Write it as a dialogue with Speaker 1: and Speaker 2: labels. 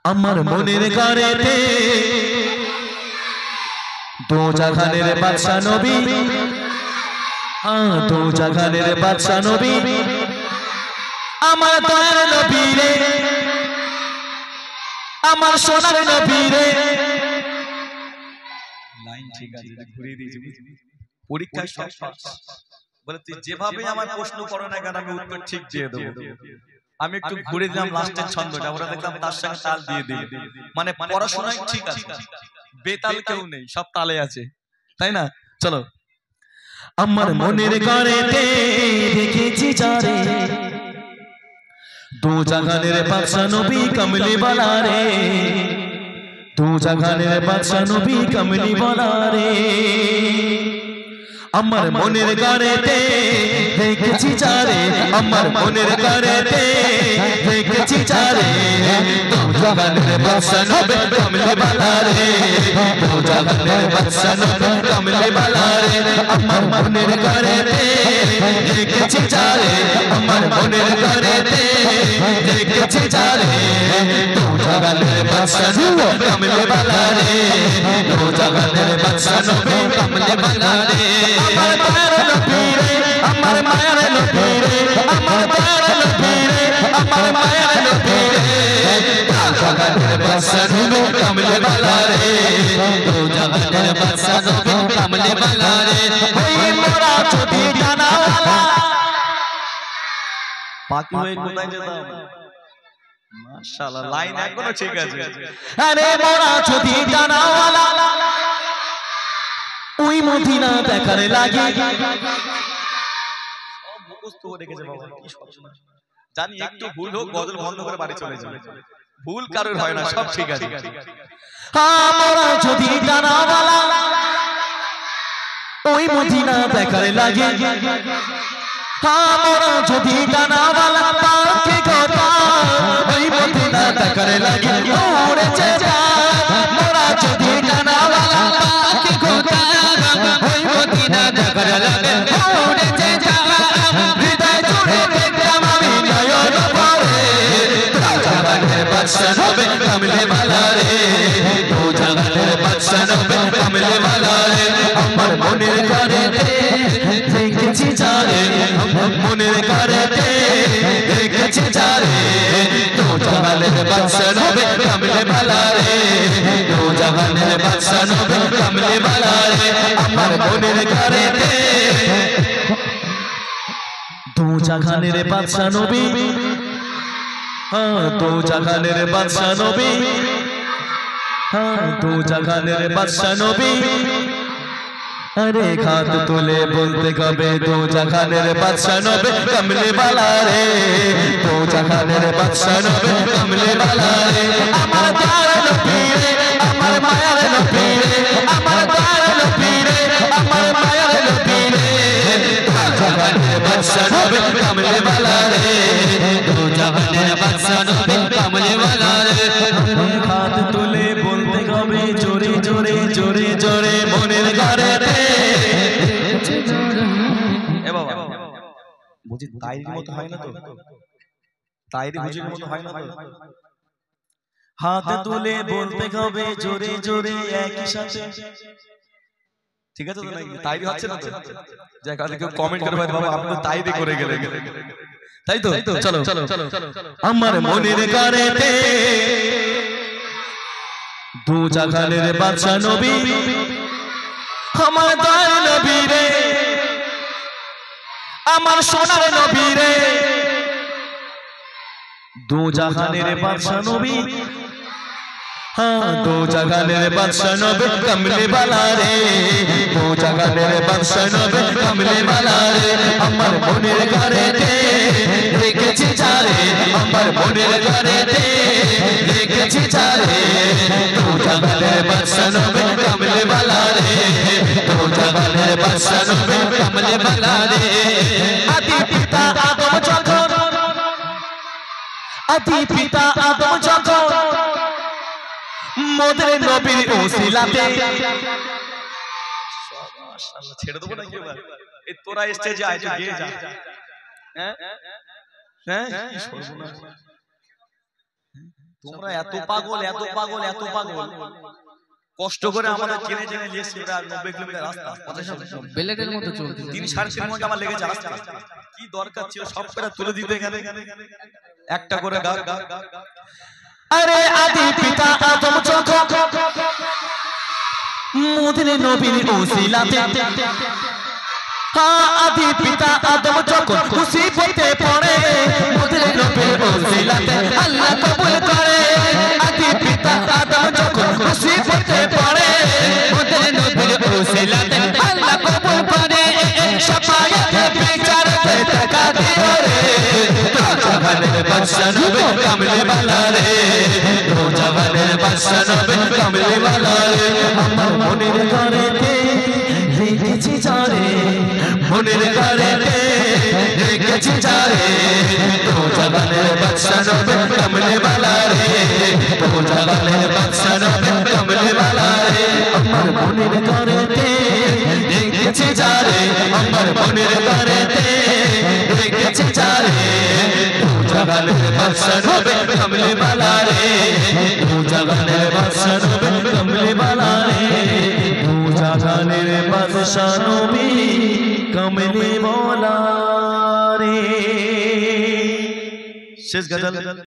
Speaker 1: আমার মনের ঘরেতে দো জাহানের বাদশা নবী, দো জাহানের বাদশা নবী, আমার দয়ার নবী রে, আমার সোনার নবী রে।
Speaker 2: লাইন ঠিক আছে, ঘুরিয়ে দিয়েছি পরীক্ষায় সব পাস। বলে তুই যেভাবে আমার প্রশ্ন করো না কেন আমি উত্তর ঠিক দিয়ে দেবো। আমি একটু ঘুরে দিলাম লাস্টের ছন্দটা, ওরা দেখলাম তার সঙ্গে তাল দিয়ে দিই। মানে পড়াশোনায় ঠিক আছে, বেতাল কেউ নেই, সব তালে আছে, তাই না? চলো।
Speaker 1: আমার মনের ঘরেতে দেখেছি যারে, দো জাহানের বাদশা নবী কমলি वाला রে, দো জাহানের বাদশা নবী কমলি वाला রে। আমার মনের ঘরেতে দেখেছি যারে, আমার মনের ঘরেতে দেখেছি যারে, দো জাহানের বাদশা নবী কমলি वाला রে, দো জাহানের বাদশা নবী কমলি वाला রে। আমার মনের ঘরেতে দেখেছি যারে, আমার মনের ঘরেতে দেখেছি যারে, দো জাহানের বাদশা নবী কমলি वाला রে, দো জাহানের বাদশা নবী কমলি वाला রে। আমার মায়ের নবী রে, আমার মায়ের নবী রে, আমার মায়ের নবী রে, আমার মায়ের নবী রে, দো জাহানের বাদশা নবী কমলি वाला রে, দো জাহানের বাদশা নবী কমলি वाला রে। ওই মোরা যদি জানাওয়ালা
Speaker 2: বাকি হয়ে কোথায় যেতাম? মাশাআল্লাহ, লাইন এখনো ঠিক আছে।
Speaker 1: আরে মোরা যদি জানাওয়ালা ওই মদিনা দেখার লাগে,
Speaker 2: সব মুখস্থ করে রেখেছে বাবা, কি সর্বনাশ। জানি একটু ভুল হোক গজল বন্ধ করে বাড়ি চলে যাবে, ভুল কারোর হয় না, সব ঠিক আছে।
Speaker 1: মোরা যদি জানাওয়ালা ওই মদিনা দেখার লাগে, মোরা যদি জানাওয়ালা পাখি কথা ওই মদিনা দেখার লাগে, উড়েছে চাঁদ। মোরা যদি জানাওয়ালা পাখি কথা ওই মদিনা দেখার লাগে, উড়েছে চাঁদ। হৃদয় জুড়ে দেখলাম আমি নয়ন ভরে, দো জাহানের বাদশা নবী কমলি वाला রে, দো জাহানের বাদশা নবী কমলি वाला রে। আমার মনের ঘরেতে দেখেছি যারে, মনের ঘরেতে দেখেছি যারে, দো জাহানের বাদশা নবী কমলি वाला রে, দো জাহানের বাদশা নবী কমলি वाला রে। আমার মনের ঘরেতে দো জাহানের বাদশা নবী, দো জাহানের বাদশা নবী, দো জাহানের বাদশা নবী। अरे हाथ तुले बोलते कबे दो जहानेर बादशाह नबी कमली वाला रे, दो जहानेर बादशाह नबी कमली वाला रे। আমার দয়ার নবী রে, আমার মায়ার নবী রে, আমার দয়ার নবী রে, আমার মায়ার নবী রে, দো জাহানের বাদশাহ নবী কমলি वाला রে, দো জাহানের বাদশাহ নবী কমলি वाला রে। হাত তুলে বলতে কবে জোরে জোরে জোরে জোরে মনের ঘরেতে।
Speaker 2: বুঝি তাইরির মতো হয় না তো, তাইরি বুঝির মতো হয় না তো।
Speaker 1: হাত তুলে বলতে হবে জোরে জোরে একই সাথে,
Speaker 2: ঠিক আছে তো নাকি? তাইরি হচ্ছে না তো? যাই কালে কেউ কমেন্ট করে বাবা আপনি তো তাইরি করে গেলেন,
Speaker 1: তাই তো? চলো আমার মনের ঘরেতে দো জাহানের বাদশা নবী, আমার দয়ার নবী রে, আমার সোনার নবী রে, দো জাহানের বাদশা নবী, দো জাহানের বাদশা নবী কমলি वाला রে, দো জাহানের বাদশা নবী কমলি वाला রে। আমার মনের ঘরেতে দেখেছি যারে, আমার মনের ঘরেতে দেখেছি যারে, দো জাহানের বাদশা নবী কমলি वाला রে, দো জাহানের বাদশা নবী কমলি वाला রে। আদি পিতা আদম যখন, আদি পিতা আদম যখন মোদের নবীর ওসিলাতে।
Speaker 2: মাশাআল্লাহ, ছেড়ে দেবো নাকি এবার? এই তোরা স্টেজে আয়, গিয়ে যা। হ্যাঁ হ্যাঁ, কি সর্বনাশ। তোমরা এত পাগল এত পাগল এত পাগল কষ্ট করে আমাদের চেনে চেনে নিয়েছি ওরা 90 কিলোমিটার রাস্তা
Speaker 3: বেলেটের মতো চলছে
Speaker 2: 3-3.5 ঘন্টা আমার লেগেছে রাস্তা কি দরকার ছিল সব করে তুলে দিতে গেলে একটা করে গান
Speaker 1: আরে আদি পিতা আদম যখন মদিনা নবীর ওসিলাতে আদি পিতা আদম যখন মুসিবতে পড়ে মদিনা নবীর ওসিলাতে আল্লাহ কবুল করে আদি পিতা আদম যখন মুসিবতে পড়ে মদিনা নবীর ওসিলাতে আল্লাহ কবুল করে শাফায়াতে বিচারতে টাকা দিও রে জাহানের বাদশা নবী কামলে वाला রে ও জাহানের বাদশা নবী কামলে वाला রে আমার মনের ঘরেতে রেখেছি যারে মনের ঘরেতে রেখেছি যারে ও জাহানের বাদশা নবী কামলে वाला রে ও জাহানের বাদশা নবী কামলে वाला রে আমার মনের ঘরেতে রেখেছি যারে আমার মনের ঘরেতে রেখেছি যারে জাগানের বাদশা নবী কামলে वाला রে ও জাগানের বাদশা নবী কামলে वाला রে ও জাগানের বাদশা নবী কামলে वाला রে শেষ গজল